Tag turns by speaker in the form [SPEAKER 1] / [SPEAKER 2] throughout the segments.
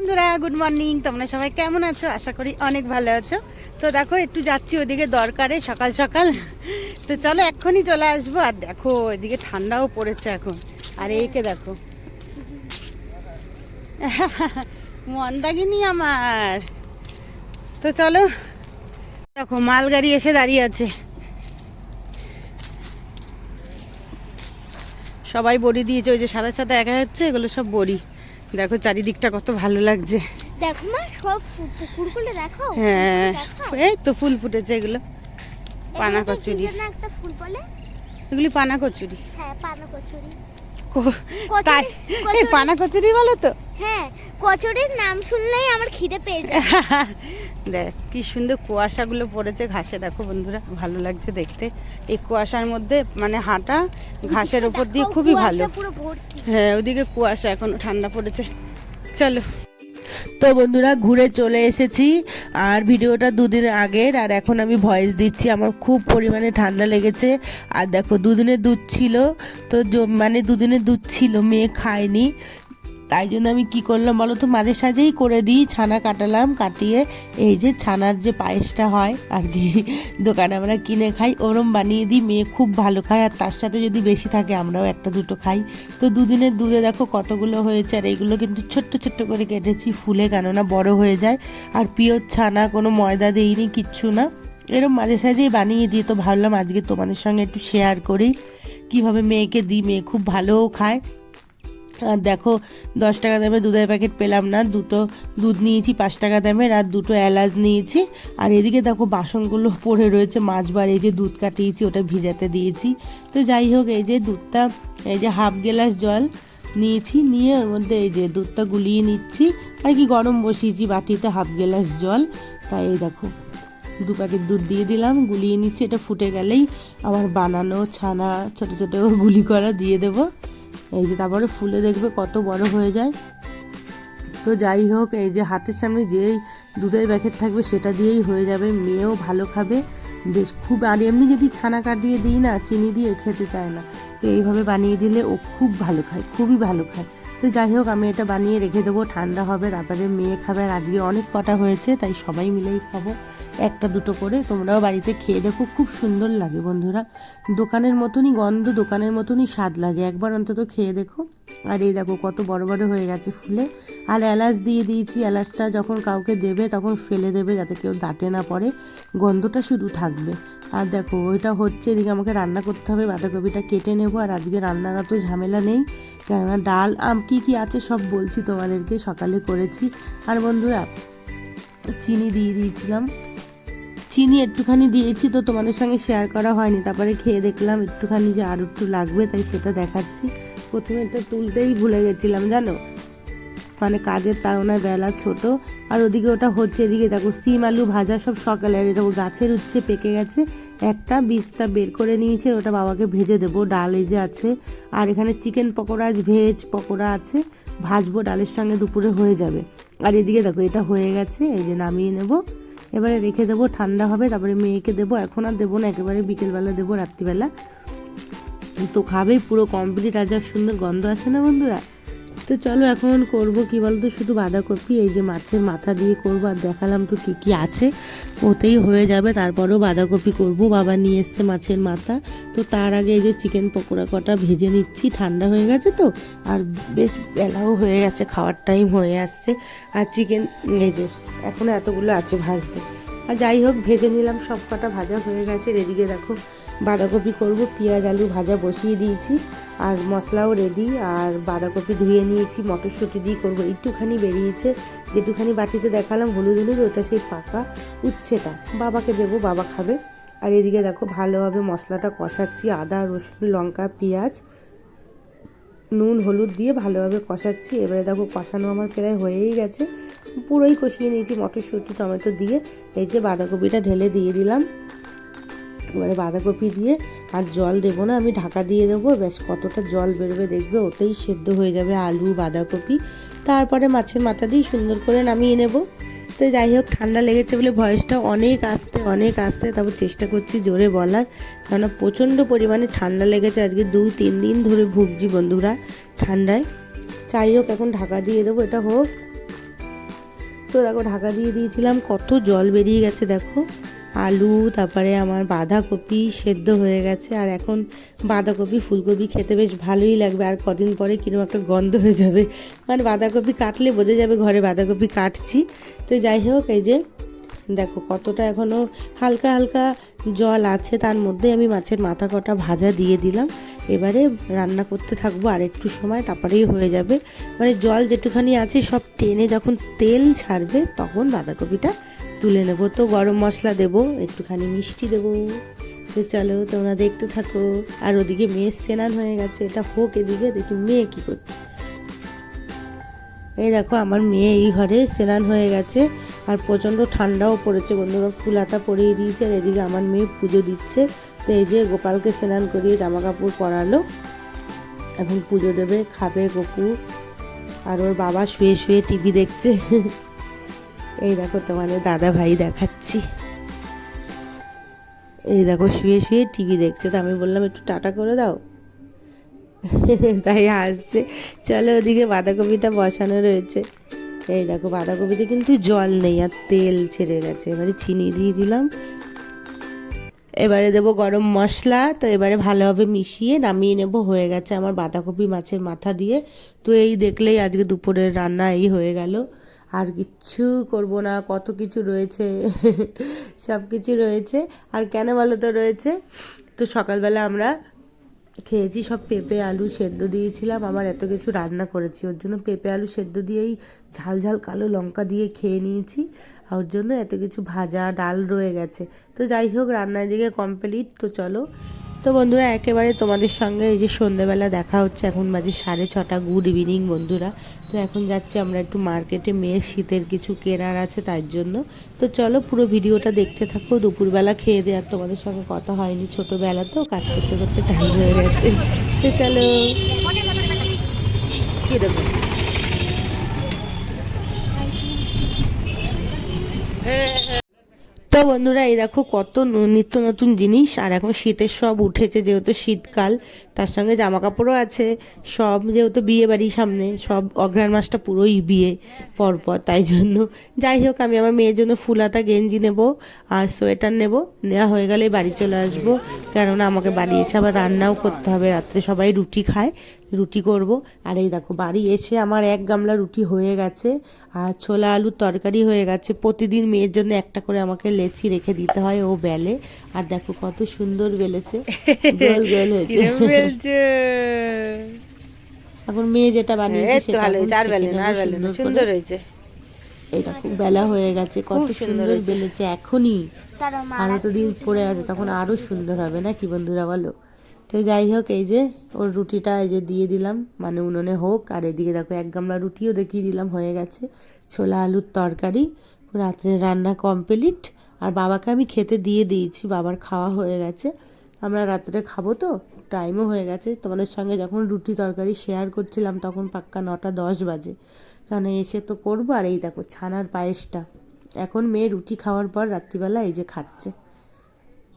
[SPEAKER 1] বন্ধুরা good morning, তোমরা সবাই কেমন আছো? আশা করি অনেক ভালো আছো। তো দেখো একটু যাচ্ছি ওদিকে দরকারে সকাল সকাল। তো চলো এক্ষুনি চলে আসবো। আর দেখো এদিকে ঠান্ডাও পড়েছে এখন। আর এইকে দেখো মন্দাগিনী আমার। তো চলো, দেখো মালগাড়ি এসে দাঁড়িয়ে আছে। সবাই বড়ি দিয়েছে, ওই যে সাদা সাদা একা হচ্ছে, এগুলো সব বড়ি। দেখো চারিদিকটা কত ভালো লাগছে।
[SPEAKER 2] দেখো না সব পুকুরগুলো দেখো।
[SPEAKER 1] হ্যাঁ এই তো ফুল ফুটেছে, এগুলো পানা কচুরি।
[SPEAKER 2] একটা ফুল বলে
[SPEAKER 1] এগুলি পানা কচুরি।
[SPEAKER 2] হ্যাঁ পানা কচুরি।
[SPEAKER 1] তাই এই পানা কচুরি বলো তো?
[SPEAKER 2] হ্যাঁ, কচুরির নাম শুনলেই আমার খিদে পেয়ে যায়।
[SPEAKER 1] দেখ কি সুন্দর কুয়াশাগুলো পড়েছে ঘাসে, দেখো বন্ধুরা ভালো লাগছে দেখতে। এই কুয়াশার মধ্যে মানে হাঁটা ঘাসের উপর দিয়ে খুবই ভালো। হ্যাঁ ওদিকে কুয়াশা, এখনো ঠান্ডা পড়েছে। চলো,
[SPEAKER 3] তো বন্ধুরা ঘুরে চলে এসেছি। আর ভিডিওটা দুদিন আগের, আর এখন আমি ভয়েস দিচ্ছি। আমার খুব পরিমাণে ঠান্ডা লেগেছে। আর দেখো দুদিনের দুধ ছিল, তো মানে দুদিনের দুধ ছিল, মেয়ে খায়নি। তাই জন্য আমি কি করলাম বলো তো, মাঝে সাঝেই করে দিই। ছানা কাটালাম, কাটিয়ে এই যে ছানার যে পায়েসটা হয় আর কি, দোকানে আমরা কিনে খাই, ওরম বানিয়ে দিই। মেয়ে খুব ভালো খায়, আর তার সাথে যদি বেশি থাকে আমরাও একটা দুটো খাই। তো দুদিনের দুধে দেখো কতগুলো হয়েছে। আর এইগুলো কিন্তু ছোট্ট ছোট্ট করে কেটেছি ফুলে, কেননা বড় হয়ে যায়। আর পিওর ছানা, কোনো ময়দা দিইনি, কিচ্ছু না। এরম মাঝে সাঝেই বানিয়ে দিই। তো ভাবলাম আজকে তোমাদের সঙ্গে একটু শেয়ার করি কিভাবে মেয়েকে দিই। মেয়ে খুব ভালোও খায়। আর দেখো 10 টাকা দামে দুধের প্যাকেট পেলাম না, দুটো দুধ নিয়েছি 5 টাকা দামের, আর দুটো এলাচ নিয়েছি। আর এদিকে দেখো বাসনগুলো পড়ে রয়েছে, মাছবার এই যে দুধ কাটিয়েছি ওটা ভিজাতে দিয়েছি। তো যাই হোক, এই যে দুধটা, এই যে হাফ গ্লাস জল নিয়েছি, নিয়ে ওর মধ্যে এই যে দুধটা গুলিয়ে নিচ্ছি। আর কি গরম বসিয়েছি বাটিতে হাফ গ্লাস জল। তাই এই দেখো 2 প্যাকেট দুধ দিয়ে দিলাম, গুলিয়ে নিচ্ছি। এটা ফুটে গেলেই আমার বানানো ছানা ছোট ছোট গুলি করা দিয়ে দেবো। এই যে তারপরে ফুলে দেখবে কত বড় হয়ে যায়। তো যাই হোক, এই যে হাতের সামনে যেই দুধের প্যাকেট থাকবে সেটা দিয়েই হয়ে যাবে। মেয়েও ভালো খাবে বেশ খুব। আর এমনি যদি ছানা কাটিয়ে দিই না, চিনি দিয়ে খেতে চায় না। তো এইভাবে বানিয়ে দিলে ও খুব ভালো খায়, খুবই ভালো খায়। তো যাই হোক, আমি এটা বানিয়ে রেখে দেবো, ঠান্ডা হবে, তারপরে মেয়ে খাবে। আর আজকে অনেক কটা হয়েছে, তাই সবাই মিলেই খাবো, একটা দুটো করে। তোমরাও বাড়িতে খেয়ে দেখো, খুব সুন্দর লাগে বন্ধুরা। দোকানের মতনই গন্ধ, দোকানের মতনই স্বাদ লাগে, একবার অন্তত খেয়ে দেখো। আর এই দেখো কত বড় বড় হয়ে গেছে ফুলে। আর এলাচ দিয়ে দিয়েছি, এলাচটা যখন কাউকে দেবে তখন ফেলে দেবে, যাতে কেউ দাঁতে না পড়ে, গন্ধটা শুধু থাকবে। আর দেখো ওইটা হচ্ছে, এদিকে আমাকে রান্না করতে হবে, বাঁধাকপিটা কেটে নেবো। আর আজকে রান্নার তো ঝামেলা নেই, কেননা ডাল কী কী আছে সব বলছি তোমাদেরকে, সকালে করেছি। আর বন্ধুরা চিনি দিয়ে দিয়েছিলাম, চিনি একটুখানি দিয়েছি, তো তোমাদের সঙ্গে শেয়ার করা হয়নি। তারপরে খেয়ে দেখলাম একটুখানি যে আর একটু লাগবে, তাই সেটা দেখাচ্ছি। প্রথমে এটা তুলতেই ভুলে গেছিলাম জানো, মানে কাজের তাড়নায় বেলা ছোট। আর ওদিকে ওটা হচ্ছে, এদিকে দেখো সিম আলু ভাজা সব সকালে। আর দেখো গাছের উচ্ছে পেকে গেছে, একটা বীজটা বের করে নিয়েছে, ওটা বাবাকে ভেজে দেবো। ডাল এই যে আছে, আর এখানে চিকেন পকোড়া, ভেজ পকোড়া আছে, ভাজবো ডালের সঙ্গে, দুপুরে হয়ে যাবে। আর এদিকে দেখো এটা হয়ে গেছে, এই যে নামিয়ে নেব। এবারে রেখে দেবো, ঠান্ডা হবে, তারপরে মেয়েকে দেবো। এখন আর দেবো না, একেবারে বিকেলবেলা দেবো, রাত্রিবেলা। তো খাবেই, পুরো কমপ্লিট। আর যা সুন্দর গন্ধ আসে না বন্ধুরা। তো চলো এখন করব কি বলতো, শুধু বাঁধাকপি, এই যে মাছের মাথা দিয়ে করবো। আর দেখালাম তো কী কী আছে, ওতেই হয়ে যাবে। তারপরেও বাঁধাকপি করব, বাবা নিয়ে এসছে মাছের মাথা। তো তার আগে এই যে চিকেন পকোড়া কটা ভেজে নিচ্ছি, ঠান্ডা হয়ে গেছে তো, আর বেশ বেলাও হয়ে গেছে, খাওয়ার টাইম হয়ে আসছে। আর চিকেন এই যে এখনও এতগুলো আছে ভাজতে। আর যাই হোক ভেজে নিলাম, সব কটা ভাজা হয়ে গেছে। এদিকে দেখো বাঁধাকপি করব, পেঁয়াজ আলু ভাজা বসিয়ে দিয়েছি, আর মশলাও রেডি। আর বাঁধাকপি ধুয়ে নিয়েছি, মটরশুঁটি দিয়ে করবো। একটুখানি বেরিয়েছে, যেটুখানি বাটিতে দেখালাম হলুদ হলুদ, ওটা সেই পাকা উচ্ছেটা, বাবাকে দেবো, বাবা খাবে। আর এদিকে দেখো ভালোভাবে মশলাটা কষাচ্ছি, আদা রসুন লঙ্কা পেঁয়াজ নুন হলুদ দিয়ে ভালোভাবে কষাচ্ছি। এবারে দেখো কষানো আমার প্রায় হয়েই গেছে, পুরোই কষিয়ে নিয়েছি মটরশুঁটি টমেটো দিয়ে। এই যে বাঁধাকপিটা ঢেলে দিয়ে দিলাম। এবারে বাঁধাকপি দিয়ে আর জল দেবো না, আমি ঢাকা দিয়ে দেবো, বেশ কতটা জল বেরোবে দেখবে, ওতেই সেদ্ধ হয়ে যাবে আলু বাঁধাকপি। তারপরে মাছের মাথা দিয়ে সুন্দর করে নামিয়ে নেব। তো যাই হোক, ঠান্ডা লেগেছে বলে ভয়েসটা অনেক আসতে, তারপর চেষ্টা করছি জোরে বলার, কেননা প্রচণ্ড পরিমাণে ঠান্ডা লেগেছে। আজকে 2-3 দিন ধরে ভুগছি বন্ধুরা ঠান্ডায়। যাই হোক এখন ঢাকা দিয়ে দেবো, এটা হোক। তো দেখো ঢাকা দিয়ে দিয়েছিলাম, কত জল বেরিয়ে গেছে দেখো। আলু, তারপরে আমার বাঁধাকপি সেদ্ধ হয়ে গেছে। আর এখন বাঁধাকপি ফুলকপি খেতে বেশ ভালোই লাগবে, আর কদিন পরে কিরকম একটা গন্ধ হয়ে যাবে, মানে বাঁধাকপি কাটলে বোঝা যাবে ঘরে বাঁধাকপি কাটছি। তো যাই হোক, এই যে দেখো কতটা এখনও হালকা হালকা জল আছে, তার মধ্যে আমি মাছের মাথা কটা ভাজা দিয়ে দিলাম। এবারে রান্না করতে থাকবো আর একটু সময়, তারপরেই হয়ে যাবে। মানে জল যেটুখানি আছে সব টেনে যখন তেল ছাড়বে তখন বাঁধাকপিটা তুলে নেবো। তো গরম মশলা দেবো, একটুখানি মিষ্টি দেবো। তো চলো তোমরা দেখতে থাকো। আর ওদিকে মেয়ে স্নান হয়ে গেছে, এটা হোক, এদিকে দেখি মেয়ে কী করছে। এই দেখো আমার মেয়ে এই ঘরে স্নান হয়ে গেছে, আর প্রচণ্ড ঠান্ডাও পড়েছে বন্ধুরা, ফুল হাতা পরিয়ে দিয়েছে। আর এদিকে আমার মেয়ে পুজো দিচ্ছে। তো এই যে গোপালকে স্নান করিয়ে জামা কাপড় পরালো, এখন পুজো দেবে, খাবে গপু। আর ওর বাবা শুয়ে শুয়ে টিভি দেখছে। এই দেখো তোমাদের দাদা ভাই দেখাচ্ছি, এই দেখো শুয়ে শুয়ে টিভি দেখছে। তো আমি বললাম একটু টাটা করে দাও, তাই হাসছে। চলো ওদিকে বাঁধাকপিটা বসানো রয়েছে। এই দেখো বাঁধাকপিতে কিন্তু জল নেই, আর তেল ছেড়ে গেছে। এবারে চিনি দিয়ে দিলাম, এবারে দেবো গরম মশলা। তো এবারে ভালোভাবে মিশিয়ে নামিয়ে নেব। হয়ে গেছে আমার বাঁধাকপি মাছের মাথা দিয়ে। তো এই দেখলেই আজকে দুপুরের রান্না এই হয়ে গেল, আর কিচ্ছু করব না। কত কিছু রয়েছে, সব কিছু রয়েছে। আর কেন বলো তো রয়েছে, তো সকালবেলা আমরা খেয়েছি সব পেঁপে আলু সেদ্ধ দিয়েছিলাম, আবার এত কিছু রান্না করেছি, ওর জন্য পেঁপে আলু সেদ্ধ দিয়েই ঝাল ঝাল কালো লঙ্কা দিয়ে খেয়ে নিয়েছি। আর ওর জন্য এত কিছু ভাজা ডাল রয়ে গেছে। তো যাই হোক, রান্নার দিকে কমপ্লিট। তো চলো, তো বন্ধুরা একেবারে তোমাদের সঙ্গে এই যে সন্ধ্যেবেলা দেখা হচ্ছে। এখন বাজে 6:30। গুড ইভিনিং বন্ধুরা। তো এখন যাচ্ছি আমরা একটু মার্কেটে, মেয়ের শীতের কিছু কেনার আছে তার জন্য। তো চলো পুরো ভিডিওটা দেখতে থাকো। দুপুরবেলা খেয়ে দেওয়ার তোমাদের সঙ্গে কথা হয়নি, ছোটোবেলা তো কাজ করতে করতে টাইম হয়ে গেছে। তো চলো, কী দেবো তো বন্ধুরা, এই দেখো কত নিত্য নতুন জিনিস। আর এখন শীতের সব উঠেছে, যেহেতু শীতকাল, তার সঙ্গে জামা কাপড়ও আছে সব, যেহেতু বিয়ে বাড়ির সামনে, সব অঘ্রাণ মাসটা পুরোই বিয়ে পরপর, তাই জন্য। যাই হোক, আমি আমার মেয়ের জন্য ফুল হাতা গেঞ্জি নেব আর সোয়েটার নেব। নেওয়া হয়ে গেলে বাড়ি চলে আসবো, কেননা আমাকে বাড়ি এসে আবার রান্নাও করতে হবে। রাত্রে সবাই রুটি খায়, রুটি করব। আর এই দেখো বাড়ি এসে আমার 1 গামলা রুটি হয়ে গেছে, আর ছোলা আলুর তরকারি হয়ে গেছে। প্রতিদিন মেয়ের জন্য একটা করে আমাকে লেচি রেখে দিতে হয়, ও বেলে। আর দেখো কত সুন্দর বেলেছে, গোল গোল হয়েছে। এখন মেয়ে যেটা বানিয়েছে সেটা সুন্দর হয়েছে। এই দেখো বেলা হয়ে গেছে, কত সুন্দর বেলেছে এখনই। আর এতদিন পরে আছে, তখন আরো সুন্দর হবে না কি বন্ধুরা বলো? তো যাই হোক, এই যে ওর রুটিটা এই যে দিয়ে দিলাম, মানে উনুনে হোক। আর এদিকে দেখো 1 গামলা রুটিও দেখিয়ে দিলাম, হয়ে গেছে। ছোলা আলুর তরকারি, রাত্রে রান্না কমপ্লিট। আর বাবাকে আমি খেতে দিয়ে দিয়েছি, বাবার খাওয়া হয়ে গেছে। আমরা রাত্রে খাবো, তো টাইমও হয়ে গেছে। তোমাদের সঙ্গে যখন রুটি তরকারি শেয়ার করছিলাম তখন পাক্কা 9:10 বাজে, কারণ এসে তো করবো। আর এই দেখো ছানার পায়েসটা এখন মেয়ে রুটি খাওয়ার পর রাত্রিবেলা এই যে খাচ্ছে।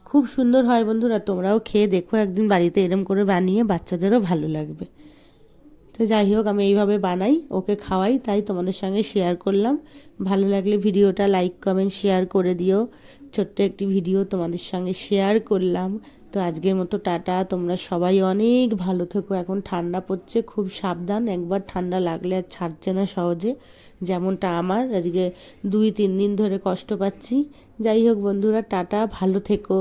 [SPEAKER 3] খুব সুন্দর হয় বন্ধুরা, তোমরাও খেয়ে দেখো একদিন বাড়িতে, এরম করে বানিয়ে, বাচ্চাদেরও ভালো লাগবে। তো যাই হোক, আমি এইভাবে বানাই, ওকে খাওয়াই, তাই তোমাদের সঙ্গে শেয়ার করলাম। ভালো লাগলে ভিডিওটা লাইক কমেন্ট শেয়ার করে দিও। ছোট্ট একটি ভিডিও তোমাদের সঙ্গে শেয়ার করলাম। তো আজকের মতো টাটা, তোমরা সবাই অনেক ভালো থেকো। এখন ঠান্ডা পড়ছে, খুব সাবধান, একবার ঠান্ডা লাগলে আর ছাড়ছে না সহজে, যেমনটা আমার আজকে 2-3 দিন ধরে কষ্ট পাচ্ছি। যাই হোক বন্ধুরা, টাটা, ভালো থেকো।